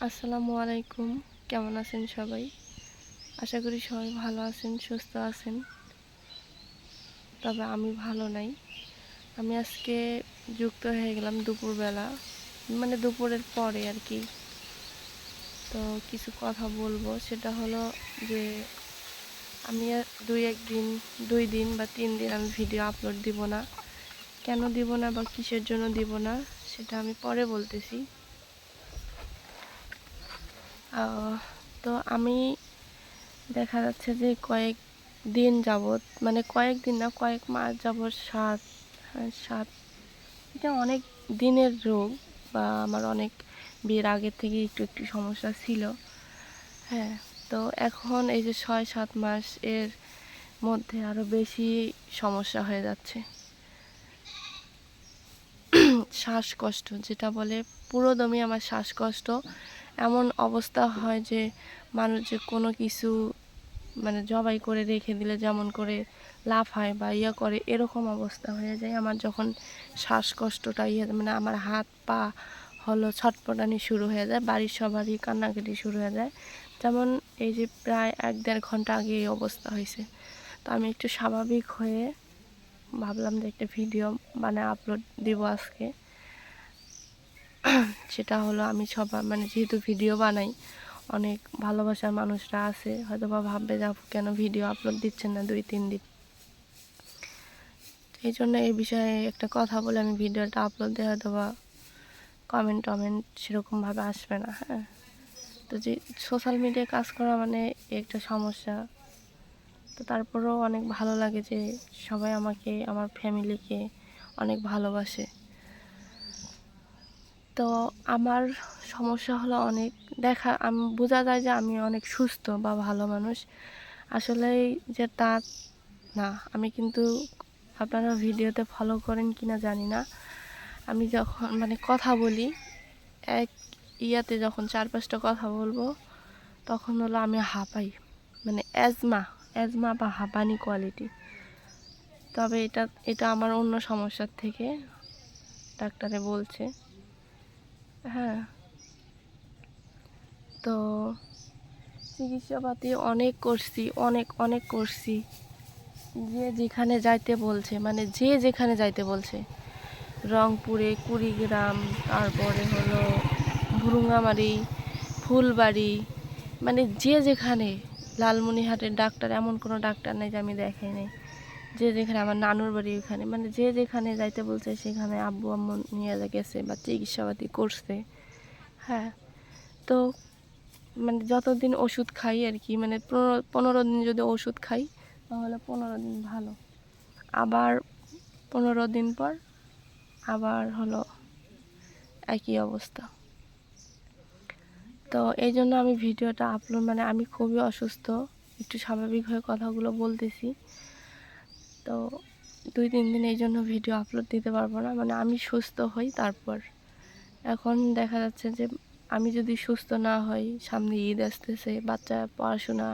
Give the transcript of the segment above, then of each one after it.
আসসালামু আলাইকুম। কেমন আছেন সবাই? আশা করি সবাই ভালো আছেন, সুস্থ আছেন। তবে আমি ভালো নাই। আমি আজকে যুক্ত হয়ে গেলাম দুপুরবেলা, মানে দুপুরের পরে আর কি। তো কিছু কথা বলবো, সেটা হলো যে আমি আর 2 দিন বা 3 দিন আমি ভিডিও আপলোড দিব না। কেন দিব না বা কিসের জন্য দিব না সেটা আমি পরে বলতেছি। তো আমি দেখা যাচ্ছে যে কয়েক দিন যাবৎ, মানে কয়েকদিন না, কয়েক মাস যাবৎ সাত এটা অনেক দিনের রোগ, বা আমার অনেক বিয়ের আগের থেকে একটু একটু সমস্যা ছিল। হ্যাঁ, তো এখন এই যে 6-7 মাস এর মধ্যে আরো বেশি সমস্যা হয়ে যাচ্ছে। শ্বাসকষ্ট যেটা বলে, পুরোদমই আমার শ্বাসকষ্ট। এমন অবস্থা হয় যে মানুষ যে কোনো কিছু মানে জবাই করে রেখে দিলে যেমন করে লাফায় বা ইয়া করে, এরকম অবস্থা হয়ে যায় আমার যখন শ্বাসকষ্টটা মানে আমার হাত পা হলো ছটপটানি শুরু হয়ে যায়, বাড়ির সবারই কান্নাকাটি শুরু হয়ে যায়। যেমন এই যে প্রায় 1-1.5 ঘন্টা আগে এই অবস্থা হয়েছে। তো আমি একটু স্বাভাবিক হয়ে ভাবলাম যে একটা ভিডিও মানে আপলোড দিব আজকে। সেটা হলো, আমি সবার মানে যেহেতু ভিডিও বানাই, অনেক ভালোবাসার মানুষরা আছে, হয়তো বা ভাববে যে আপু কেন ভিডিও আপলোড দিচ্ছেন না 2-3 দিন। এই জন্য এই বিষয়ে একটা কথা বলে আমি ভিডিওটা আপলোড দিয়ে হয়তো বা কমেন্ট সেরকমভাবে আসবে না। হ্যাঁ, তো যে সোশ্যাল মিডিয়ায় কাজ করা মানে একটা সমস্যা। তো তারপরেও অনেক ভালো লাগে যে সবাই আমাকে, আমার ফ্যামিলিকে অনেক ভালোবাসে। তো আমার সমস্যা হলো অনেক, আমি বোঝা যায় যে আমি অনেক সুস্থ বা ভালো মানুষ, আসলেই যে তা না। আমি কিন্তু, আপনারা ভিডিওতে ফলো করেন কিনা জানি না, আমি যখন মানে কথা বলি এক ইয়াতে যখন 4-5টা কথা বলবো, তখন হলো আমি হাঁপাই, মানে অ্যাজমা বা হাঁপানি কোয়ালিটি। তবে এটা আমার অন্য সমস্যার থেকে ডাক্তারে বলছে। হ্যাঁ, তো চিকিৎসাপাতি অনেক করছি, অনেক অনেক করছি। যে যেখানে যাইতে বলছে, মানে যে যেখানে যাইতে বলছে, রংপুরে, কুড়িগ্রাম, তারপরে হলো ভুরুঙ্গামারি, ফুলবাড়ি, মানে যে যেখানে, লালমনিরহাটের ডাক্তার, এমন কোনো ডাক্তার নেই যে আমি দেখাই নাই। যে যেখানে, আমার নানুর বাড়ি ওখানে, মানে যে যেখানে যাইতে বলছে সেখানে আব্বু আম্মু নিয়ে গেছে বা চিকিৎসাপাতি করছে। হ্যাঁ, তো মানে যতদিন ওষুধ খাই আর কি, মানে 15 দিন যদি ওষুধ খাই তাহলে 15 দিন ভালো, আবার 15 দিন পর আবার হলো একই অবস্থা। তো এই জন্য আমি ভিডিওটা আপলোড, মানে আমি খুবই অসুস্থ, একটু স্বাভাবিক হয়ে কথাগুলো বলতেছি। তো 2-3 দিন এই জন্য ভিডিও আপলোড দিতে পারবো না, মানে আমি সুস্থ হই তারপর। এখন দেখা যাচ্ছে যে আমি যদি সুস্থ না হই, সামনে ঈদ আসতেছে, বাচ্চা পড়াশোনা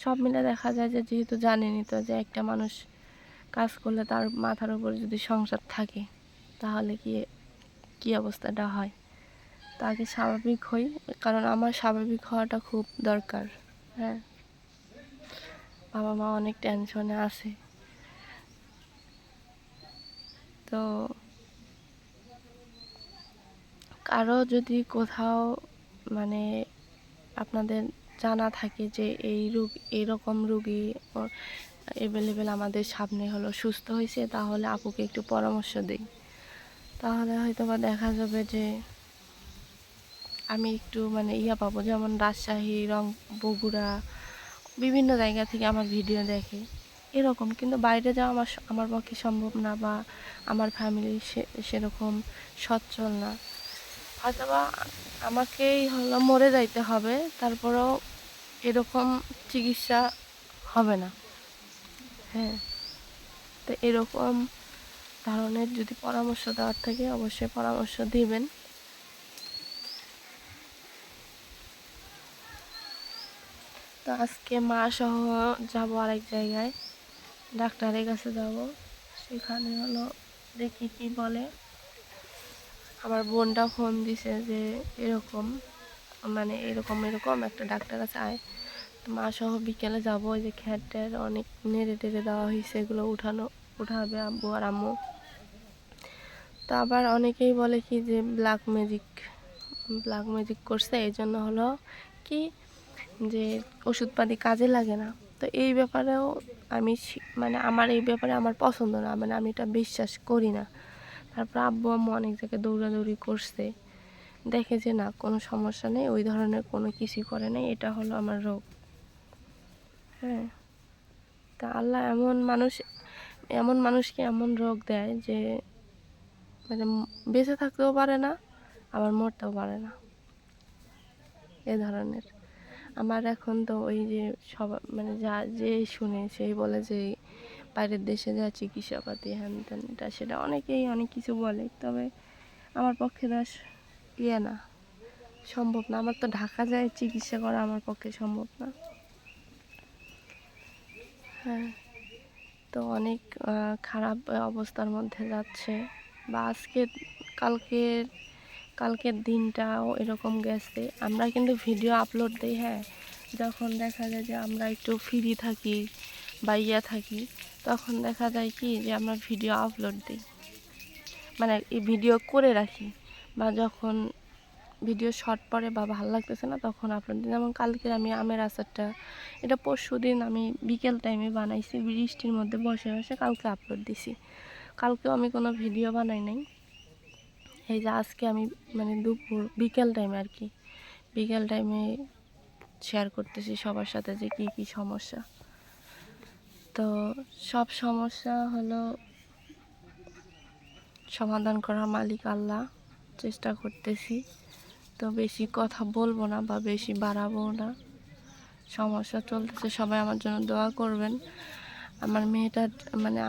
সব মিলে দেখা যায় যে, যেহেতু জানেনই তো যে একটা মানুষ কাজ করলে তার মাথার উপর যদি সংসার থাকে তাহলে কি অবস্থাটা হয়। তো আগে স্বাভাবিক হই, কারণ আমার স্বাভাবিক হওয়াটা খুব দরকার। হ্যাঁ, বাবা মা অনেক টেনশনে আছে। তো কারো যদি কোথাও মানে আপনাদের জানা থাকে যে এইরকম রুগী অ্যাভেলেবেল আমাদের সামনে হলো সুস্থ হয়েছে, তাহলে আপুকে একটু পরামর্শ দিই। তাহলে হয়তো বা দেখা যাবে যে আমি একটু মানে পাবো, যেমন রাজশাহী, বগুড়া, বিভিন্ন জায়গা থেকে আমার ভিডিও দেখে এরকম, কিন্তু বাইরে যাওয়া আমার পক্ষে সম্ভব না, বা আমার ফ্যামিলি সেরকম সচ্ছল না। অথবা আমাকেই হলো মরে যাইতে হবে, তারপরেও এরকম চিকিৎসা হবে না। হ্যাঁ, তো এরকম ধরনের যদি পরামর্শ দেওয়ার থাকে অবশ্যই পরামর্শ দিবেন। তো আজকে মা সহ যাব আরেক জায়গায়, ডাক্তারের কাছে যাব। সেখানে হলো দেখি কি বলে। আমার বোনটা ফোন দিছে যে এরকম, মানে এরকম এরকম একটা ডাক্তার আছে, আয়। তো মা সহ বিকেলে যাবো। ওই যে খ্যাট ট্যাট অনেক নেড়ে টেড়ে দেওয়া হয়েছে, এগুলো উঠাবে আব্বু আর আম্মু। তো আবার অনেকেই বলে কি যে ব্ল্যাক ম্যাজিক করছে, এই জন্য হলো কি যে ওষুধপাতি কাজে লাগে না। তো এই ব্যাপারেও আমি মানে আমার এই ব্যাপারে আমার পছন্দ না, মানে আমি এটা বিশ্বাস করি না। তারপর আব্বু আম্মু অনেক জায়গায় দৌড়াদৌড়ি করছে, দেখে যে না কোনো সমস্যা নেই, ওই ধরনের কোনো কিছুই করে নাই, এটা হলো আমার রোগ। হ্যাঁ, তা আল্লাহ এমন মানুষকে এমন রোগ দেয় যে মানে বেঁচে থাকতেও পারে না, আবার মরতেও পারে না, এ ধরনের। আমার এখন তো ওই যে সব মানে যে শুনে সেই বলে যে বাইরের দেশে যা চিকিৎসাপাতি হ্যান ত্যান এটা সেটা অনেকেই অনেক কিছু বলে, তবে আমার পক্ষে না, সম্ভব না। আমার তো ঢাকা যায় চিকিৎসা করা আমার পক্ষে সম্ভব না। হ্যাঁ, তো অনেক খারাপ অবস্থার মধ্যে যাচ্ছে, বা কালকের দিনটাও এরকম গেছে। আমরা কিন্তু ভিডিও আপলোড দিই, হ্যাঁ, যখন দেখা যায় যে আমরা একটু ফ্রি থাকি বা থাকি, তখন দেখা যায় কি যে আমরা ভিডিও আপলোড দিই, মানে এই ভিডিও করে রাখি, বা যখন ভিডিও শর্ট পড়ে বা ভালো লাগতেছে না তখন আপলোড দিই। যেমন কালকে আমি আমের আচারটা, এটা পরশুদিন আমি বিকেল টাইমে বানাইছি, বৃষ্টির মধ্যে বসে বসে কালকে আপলোড দিছি। কালকেও আমি কোনো ভিডিও বানাই নাই। এই যে আজকে আমি মানে বিকেল টাইমে আর কি, বিকেল টাইমে শেয়ার করতেছি সবার সাথে যে কি কি সমস্যা। তো সব সমস্যা হলো সমাধান করার মালিক আল্লাহ, চেষ্টা করতেছি। তো বেশি কথা বলবো না বা বেশি বাড়াবো না, সমস্যা চলতেছে, সবাই আমার জন্য দোয়া করবেন।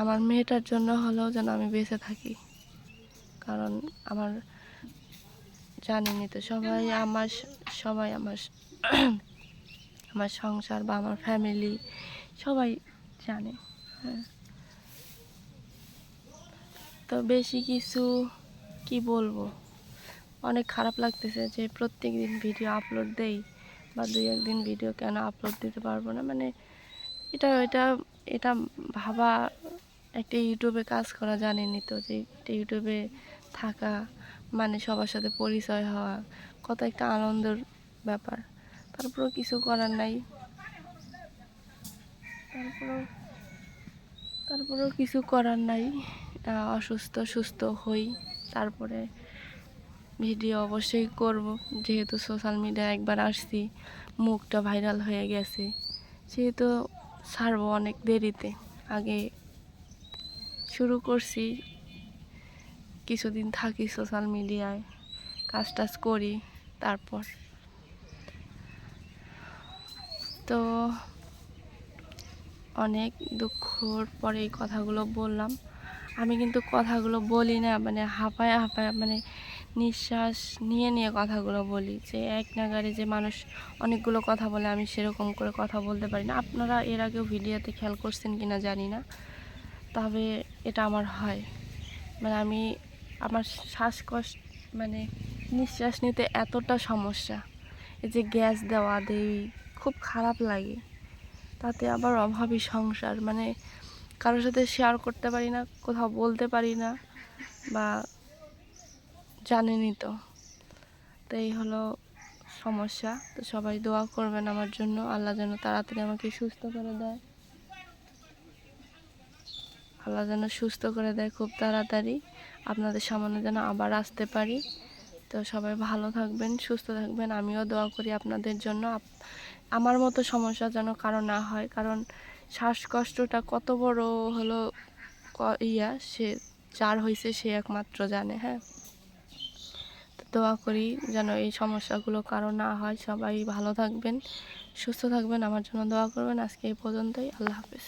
আমার মেয়েটার জন্য হলেও যেন আমি বেঁচে থাকি, কারণ জানিনি তো সবাই আমার সংসার বা আমার ফ্যামিলি সবাই জানে। হ্যাঁ, তো বেশি কিছু কি বলবো, অনেক খারাপ লাগতেছে যে প্রত্যেক দিন ভিডিও আপলোড দেই, বা 2-1 দিন ভিডিও কেন আপলোড দিতে পারবো না, মানে এটা এটা এটা ভাবা একটা ইউটিউবে কাজ করা জানেনি তো যে একটা ইউটিউবে থাকা মানে সবার সাথে পরিচয় হওয়া কত একটা আনন্দের ব্যাপার। তারপরেও কিছু করার নাই, তারপরেও কিছু করার নাই, সুস্থ হই, তারপরে ভিডিও অবশ্যই করব। যেহেতু সোশ্যাল মিডিয়ায় একবার আসছি, মুখটা ভাইরাল হয়ে গেছে, সেহেতু ছাড়বো অনেক দেরিতে। আগে শুরু করছি, কিছুদিন থাকি সোশ্যাল মিডিয়ায়, কাজ টাজ করি, তারপর তো অনেক দুঃখর পরে এই কথাগুলো বললাম। আমি কিন্তু কথাগুলো বলি না মানে হাঁপায় মানে নিঃশ্বাস নিয়ে নিয়ে কথাগুলো বলি, যে এক নাগাড়ে যে মানুষ অনেকগুলো কথা বলে আমি সেরকম করে কথা বলতে পারি না। আপনারা এর আগেও ভিডিওতে খেয়াল করছেন কিনা জানি না, তবে এটা আমার হয়, মানে আমার শ্বাসকষ্ট মানে নিঃশ্বাস নিতে এতটা সমস্যা, এই যে গ্যাস দেওয়া দেই খুব খারাপ লাগে, তাতে আবার অভাবী সংসার, মানে কারোর সাথে শেয়ার করতে পারি না, কোথাও বলতে পারি না, বা জানেনই তো। তো এই হলো সমস্যা। তো সবাই দোয়া করবেন আমার জন্য, আল্লাহ যেন তাড়াতাড়ি আমাকে সুস্থ করে দেয়, আল্লাহ যেন সুস্থ করে দেয় খুব তাড়াতাড়ি, আপনাদের সামনে যেন আবার আসতে পারি। তো সবাই ভালো থাকবেন, সুস্থ থাকবেন, আমিও দোয়া করি আপনাদের জন্য। আমার মতো সমস্যা যেন কারো না হয়, কারণ শ্বাসকষ্টটা কত বড় হলো সে যার হয়েছে সে একমাত্র জানে। হ্যাঁ, তো দোয়া করি যেন এই সমস্যাগুলো কারো না হয়। সবাই ভালো থাকবেন, সুস্থ থাকবেন, আমার জন্য দোয়া করবেন। আজকে এই পর্যন্তই, আল্লাহ হাফেজ।